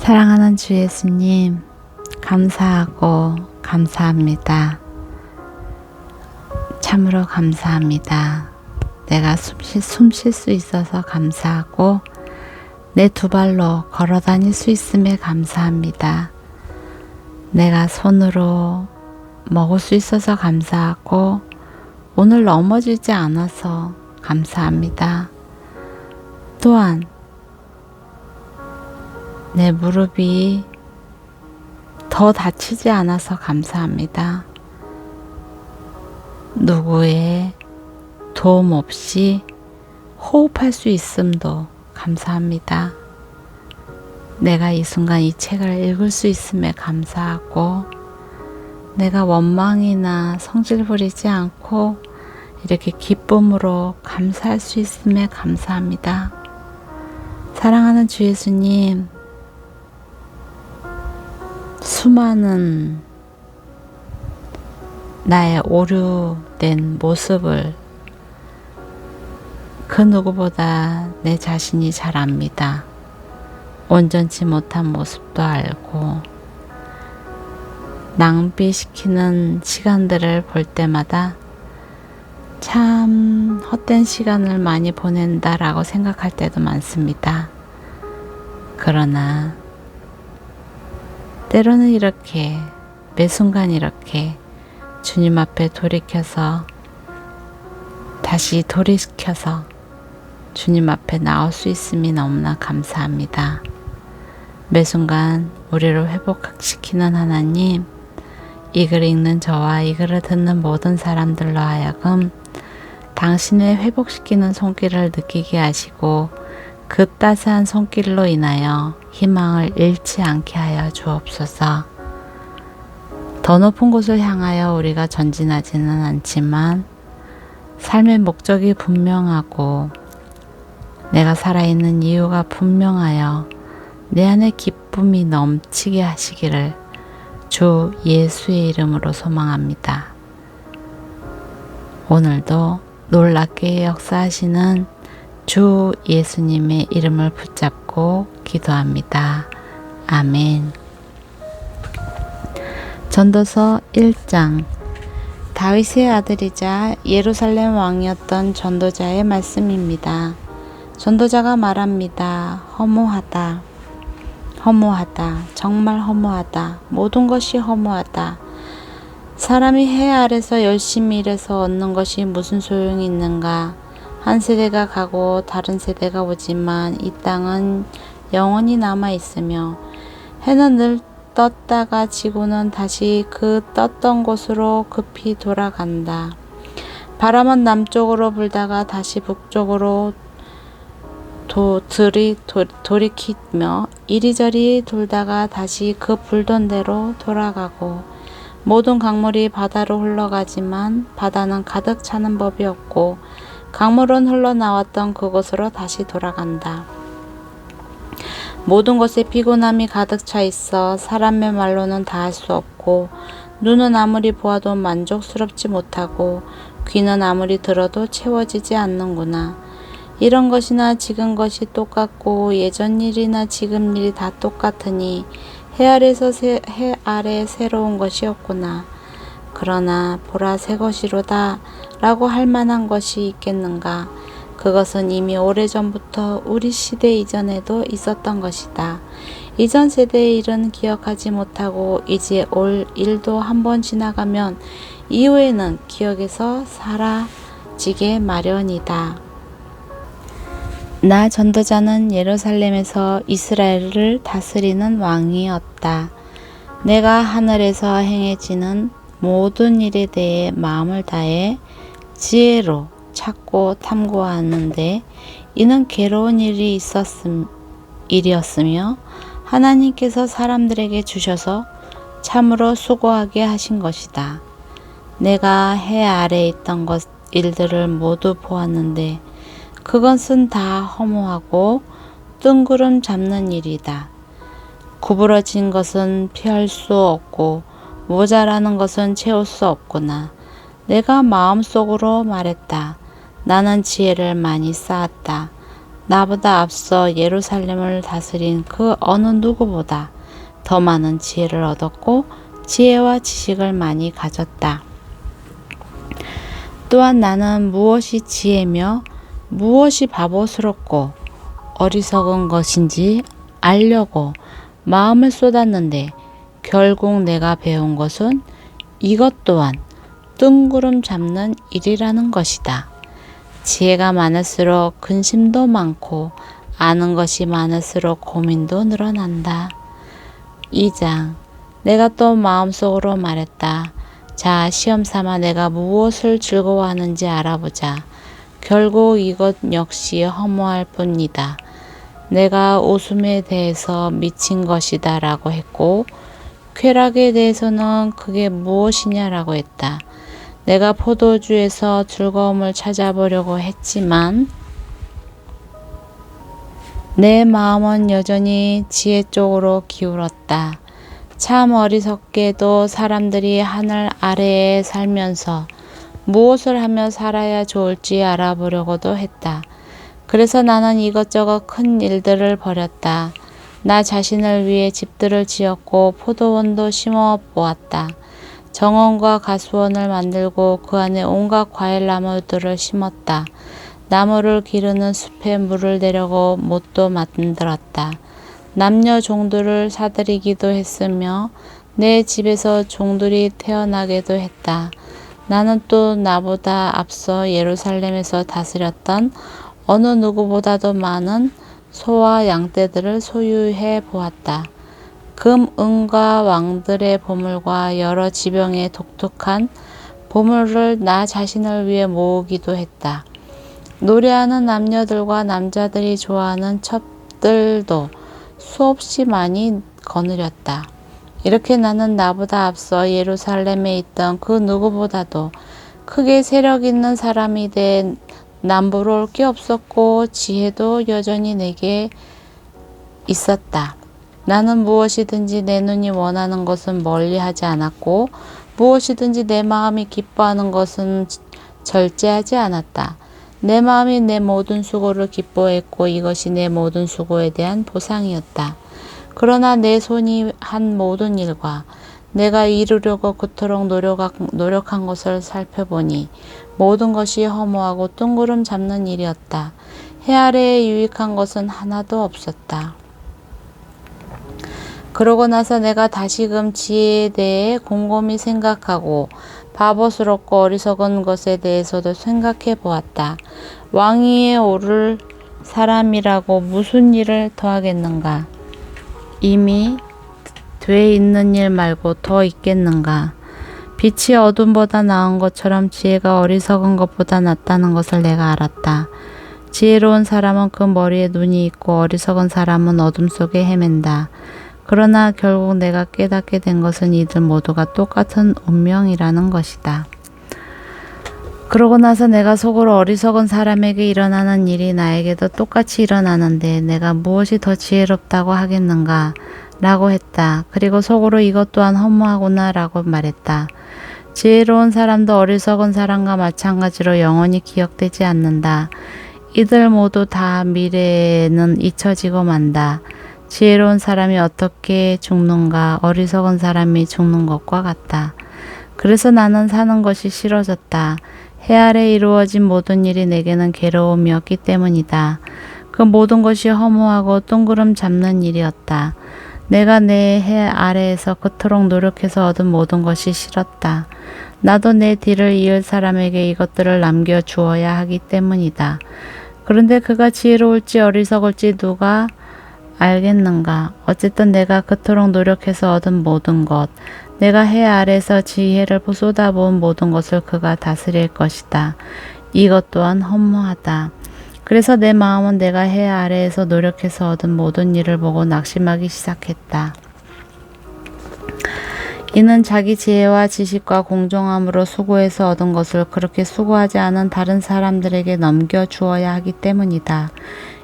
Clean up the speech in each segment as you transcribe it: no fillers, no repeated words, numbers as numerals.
사랑하는 주 예수님, 감사하고 감사합니다. 참으로 감사합니다. 내가 숨 쉴 수 있어서 감사하고 내 두 발로 걸어 다닐 수 있음에 감사합니다. 내가 손으로 먹을 수 있어서 감사하고 오늘 넘어지지 않아서 감사합니다. 또한 내 무릎이 더 다치지 않아서 감사합니다. 누구의 도움 없이 호흡할 수 있음도 감사합니다. 내가 이 순간 이 책을 읽을 수 있음에 감사하고 내가 원망이나 성질 부리지 않고 이렇게 기쁨으로 감사할 수 있음에 감사합니다. 사랑하는 주 예수님, 수많은 나의 오류된 모습을 그 누구보다 내 자신이 잘 압니다. 온전치 못한 모습도 알고 낭비시키는 시간들을 볼 때마다 참 헛된 시간을 많이 보낸다라고 생각할 때도 많습니다. 그러나 때로는 이렇게 매 순간 이렇게 주님 앞에 돌이켜서 다시 돌이켜서 주님 앞에 나올 수 있음이 너무나 감사합니다. 매 순간 우리를 회복시키는 하나님, 이 글을 읽는 저와 이 글을 듣는 모든 사람들로 하여금 당신의 회복시키는 손길을 느끼게 하시고 그 따스한 손길로 인하여 희망을 잃지 않게 하여 주옵소서. 더 높은 곳을 향하여 우리가 전진하지는 않지만 삶의 목적이 분명하고 내가 살아있는 이유가 분명하여 내 안에 기쁨이 넘치게 하시기를 주 예수의 이름으로 소망합니다. 오늘도 놀랍게 역사하시는 주 예수님의 이름을 붙잡고 기도합니다. 아멘. 전도서 1장. 다윗의 아들이자 예루살렘 왕이었던 전도자의 말씀입니다. 전도자가 말합니다. 허무하다. 허무하다. 정말 허무하다. 모든 것이 허무하다. 사람이 해 아래서 열심히 일해서 얻는 것이 무슨 소용이 있는가? 한 세대가 가고 다른 세대가 오지만 이 땅은 영원히 남아 있으며 해는 늘 떴다가 지구는 다시 그 떴던 곳으로 급히 돌아간다. 바람은 남쪽으로 불다가 다시 북쪽으로 돌이키며 이리저리 돌다가 다시 그 불던 대로 돌아가고 모든 강물이 바다로 흘러가지만 바다는 가득 차는 법이 없고 강물은 흘러나왔던 그곳으로 다시 돌아간다. 모든 것에 피곤함이 가득 차 있어 사람의 말로는 다 할 수 없고 눈은 아무리 보아도 만족스럽지 못하고 귀는 아무리 들어도 채워지지 않는구나. 이런 것이나 지금 것이 똑같고 예전 일이나 지금 일이 다 똑같으니 해 아래 새로운 것이 없구나. 그러나 보라 새 것이로다 라고 할 만한 것이 있겠는가. 그것은 이미 오래전부터 우리 시대 이전에도 있었던 것이다. 이전 세대의 일은 기억하지 못하고 이제 올 일도 한번 지나가면 이후에는 기억에서 사라지게 마련이다. 나 전도자는 예루살렘에서 이스라엘을 다스리는 왕이었다. 내가 하늘에서 행해지는 모든 일에 대해 마음을 다해 지혜로 찾고 탐구하는데 이는 괴로운 일이었으며 하나님께서 사람들에게 주셔서 참으로 수고하게 하신 것이다. 내가 해 아래에 있던 일들을 모두 보았는데 그것은 다 허무하고 뜬구름 잡는 일이다. 구부러진 것은 피할 수 없고 모자라는 것은 채울 수 없구나. 내가 마음속으로 말했다. 나는 지혜를 많이 쌓았다. 나보다 앞서 예루살렘을 다스린 그 어느 누구보다 더 많은 지혜를 얻었고 지혜와 지식을 많이 가졌다. 또한 나는 무엇이 지혜며 무엇이 바보스럽고 어리석은 것인지 알려고 마음을 쏟았는데 결국 내가 배운 것은 이것 또한 뜬구름 잡는 일이라는 것이다. 지혜가 많을수록 근심도 많고 아는 것이 많을수록 고민도 늘어난다. 2장. 내가 또 마음속으로 말했다. 자, 시험 삼아 내가 무엇을 즐거워하는지 알아보자. 결국 이것 역시 허무할 뿐이다. 내가 웃음에 대해서 미친 것이다 라고 했고 쾌락에 대해서는 그게 무엇이냐라고 했다. 내가 포도주에서 즐거움을 찾아보려고 했지만 내 마음은 여전히 지혜 쪽으로 기울었다. 참 어리석게도 사람들이 하늘 아래에 살면서 무엇을 하며 살아야 좋을지 알아보려고도 했다. 그래서 나는 이것저것 큰 일들을 벌였다. 나 자신을 위해 집들을 지었고 포도원도 심어 보았다. 정원과 가수원을 만들고 그 안에 온갖 과일나무들을 심었다. 나무를 기르는 숲에 물을 내려고 못도 만들었다. 남녀 종들을 사들이기도 했으며 내 집에서 종들이 태어나게도 했다. 나는 또 나보다 앞서 예루살렘에서 다스렸던 어느 누구보다도 많은 소와 양떼들을 소유해 보았다. 금, 은과 왕들의 보물과 여러 지병의 독특한 보물을 나 자신을 위해 모으기도 했다. 노래하는 남녀들과 남자들이 좋아하는 첩들도 수없이 많이 거느렸다. 이렇게 나는 나보다 앞서 예루살렘에 있던 그 누구보다도 크게 세력 있는 사람이 돼 남부러울 게 없었고 지혜도 여전히 내게 있었다. 나는 무엇이든지 내 눈이 원하는 것은 멀리하지 않았고 무엇이든지 내 마음이 기뻐하는 것은 절제하지 않았다. 내 마음이 내 모든 수고를 기뻐했고 이것이 내 모든 수고에 대한 보상이었다. 그러나 내 손이 한 모든 일과 내가 이루려고 그토록 노력한 것을 살펴보니 모든 것이 허무하고 뜬구름 잡는 일이었다. 해 아래에 유익한 것은 하나도 없었다. 그러고 나서 내가 다시금 지혜에 대해 곰곰이 생각하고 바보스럽고 어리석은 것에 대해서도 생각해 보았다. 왕위에 오를 사람이라고 무슨 일을 더하겠는가? 이미 돼 있는 일 말고 더 있겠는가? 빛이 어둠보다 나은 것처럼 지혜가 어리석은 것보다 낫다는 것을 내가 알았다. 지혜로운 사람은 그 머리에 눈이 있고 어리석은 사람은 어둠 속에 헤맨다. 그러나 결국 내가 깨닫게 된 것은 이들 모두가 똑같은 운명이라는 것이다. 그러고 나서 내가 속으로 어리석은 사람에게 일어나는 일이 나에게도 똑같이 일어나는데 내가 무엇이 더 지혜롭다고 하겠는가? 라고 했다. 그리고 속으로 이것 또한 허무하구나 라고 말했다. 지혜로운 사람도 어리석은 사람과 마찬가지로 영원히 기억되지 않는다. 이들 모두 다 미래에는 잊혀지고 만다. 지혜로운 사람이 어떻게 죽는가 어리석은 사람이 죽는 것과 같다. 그래서 나는 사는 것이 싫어졌다. 해 아래 이루어진 모든 일이 내게는 괴로움이었기 때문이다. 그 모든 것이 허무하고 뜬구름 잡는 일이었다. 내가 내 해 아래에서 그토록 노력해서 얻은 모든 것이 싫었다. 나도 내 뒤를 이을 사람에게 이것들을 남겨 주어야 하기 때문이다. 그런데 그가 지혜로울지 어리석을지 누가 알겠는가? 어쨌든 내가 그토록 노력해서 얻은 모든 것, 내가 해 아래서 지혜를 쏟아부은 모든 것을 그가 다스릴 것이다. 이것 또한 허무하다. 그래서 내 마음은 내가 해 아래에서 노력해서 얻은 모든 일을 보고 낙심하기 시작했다. 이는 자기 지혜와 지식과 공정함으로 수고해서 얻은 것을 그렇게 수고하지 않은 다른 사람들에게 넘겨 주어야 하기 때문이다.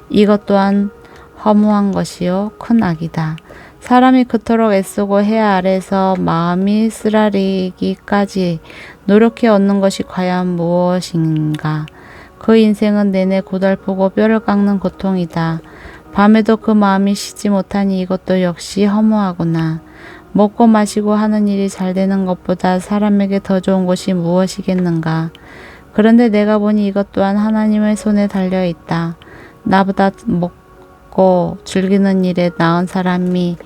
이것 또한 허무한 것이요 큰 악이다. 사람이 그토록 애쓰고 해 아래서 마음이 쓰라리기까지 노력해 얻는 것이 과연 무엇인가? 그 인생은 내내 고달프고 뼈를 깎는 고통이다. 밤에도 그 마음이 쉬지 못하니 이것도 역시 허무하구나. 먹고 마시고 하는 일이 잘 되는 것보다 사람에게 더 좋은 것이 무엇이겠는가. 그런데 내가 보니 이것 또한 하나님의 손에 달려 있다. 나보다 먹고 즐기는 일에 나은 사람이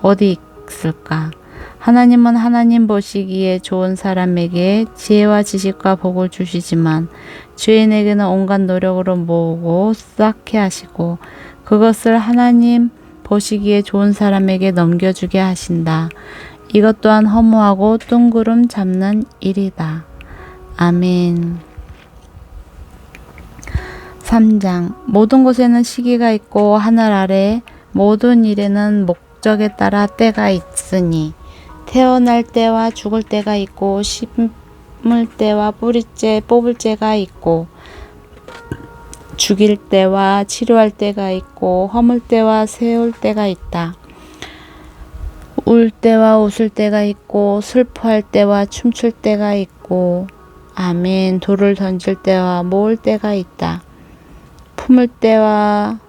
어디 있을까? 하나님은 하나님 보시기에 좋은 사람에게 지혜와 지식과 복을 주시지만 죄인에게는 온갖 노력으로 모으고 쌓게 하시고 그것을 하나님 보시기에 좋은 사람에게 넘겨주게 하신다. 이것 또한 허무하고 뜬구름 잡는 일이다. 아멘. 3장. 모든 곳에는 시기가 있고 하늘 아래 모든 일에는 목적에 따라 때가 있으니 태어날 때와 죽을 때가 있고 심을 때와 뽑을 때가 있고 죽일 때와 치료할 때가 있고 허물 때와 세울 때가 있다. 울 때와 웃을 때가 있고 슬퍼할 때와 춤출 때가 있고 아멘. 돌을 던질 때와 모을 때가 있다. 품을 때와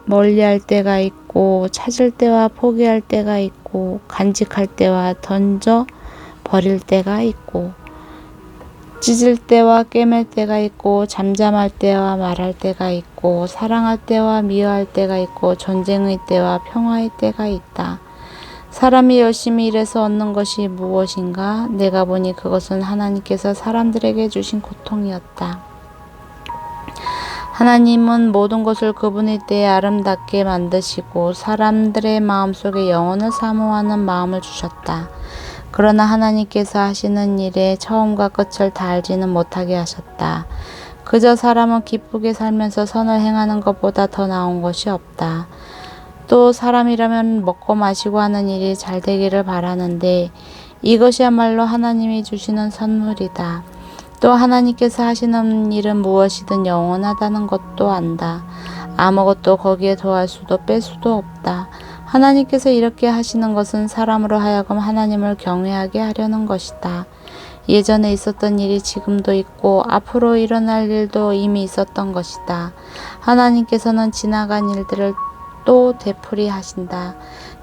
멀리할 때가 있고 찾을 때와 포기할 때가 있고 간직할 때와 던져 버릴 때가 있고 찢을 때와 꿰맬 때가 있고 잠잠할 때와 말할 때가 있고 사랑할 때와 미워할 때가 있고 전쟁의 때와 평화의 때가 있다. 사람이 열심히 일해서 얻는 것이 무엇인가? 내가 보니 그것은 하나님께서 사람들에게 주신 고통이었다. 하나님은 모든 것을 그분의 때에 아름답게 만드시고 사람들의 마음속에 영원을 사모하는 마음을 주셨다. 그러나 하나님께서 하시는 일의 처음과 끝을 다 알지는 못하게 하셨다. 그저 사람은 기쁘게 살면서 선을 행하는 것보다 더 나은 것이 없다. 또 사람이라면 먹고 마시고 하는 일이 잘 되기를 바라는데 이것이야말로 하나님이 주시는 선물이다. 또 하나님께서 하시는 일은 무엇이든 영원하다는 것도 안다. 아무것도 거기에 더할 수도 뺄 수도 없다. 하나님께서 이렇게 하시는 것은 사람으로 하여금 하나님을 경외하게 하려는 것이다. 예전에 있었던 일이 지금도 있고 앞으로 일어날 일도 이미 있었던 것이다. 하나님께서는 지나간 일들을 또 되풀이 하신다.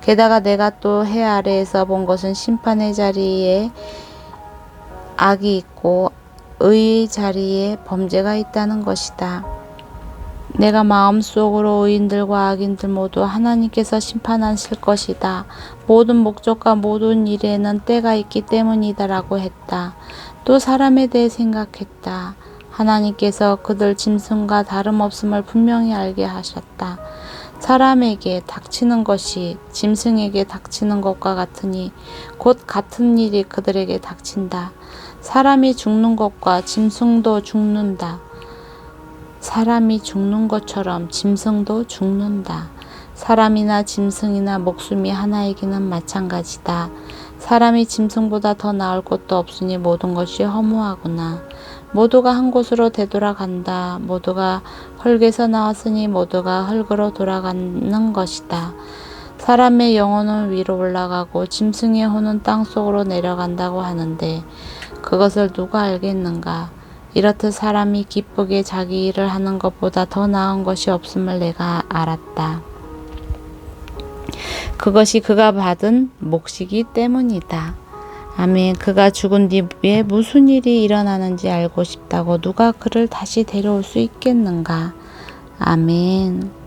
게다가 내가 또 해 아래에서 본 것은 심판의 자리에 악이 있고 의의 자리에 범죄가 있다는 것이다. 내가 마음속으로 의인들과 악인들 모두 하나님께서 심판하실 것이다. 모든 목적과 모든 일에는 때가 있기 때문이다라고 했다. 또 사람에 대해 생각했다. 하나님께서 그들 짐승과 다름없음을 분명히 알게 하셨다. 사람에게 닥치는 것이 짐승에게 닥치는 것과 같으니 곧 같은 일이 그들에게 닥친다. 사람이 죽는 것과 짐승도 죽는다. 사람이 죽는 것처럼 짐승도 죽는다. 사람이나 짐승이나 목숨이 하나이기는 마찬가지다. 사람이 짐승보다 더 나을 것도 없으니 모든 것이 허무하구나. 모두가 한 곳으로 되돌아간다. 모두가 흙에서 나왔으니 모두가 흙으로 돌아가는 것이다. 사람의 영혼은 위로 올라가고 짐승의 혼은 땅속으로 내려간다고 하는데 그것을 누가 알겠는가? 이렇듯 사람이 기쁘게 자기 일을 하는 것보다 더 나은 것이 없음을 내가 알았다. 그것이 그가 받은 몫이기 때문이다. 아멘. 그가 죽은 뒤에 무슨 일이 일어나는지 알고 싶다고 누가 그를 다시 데려올 수 있겠는가? 아멘.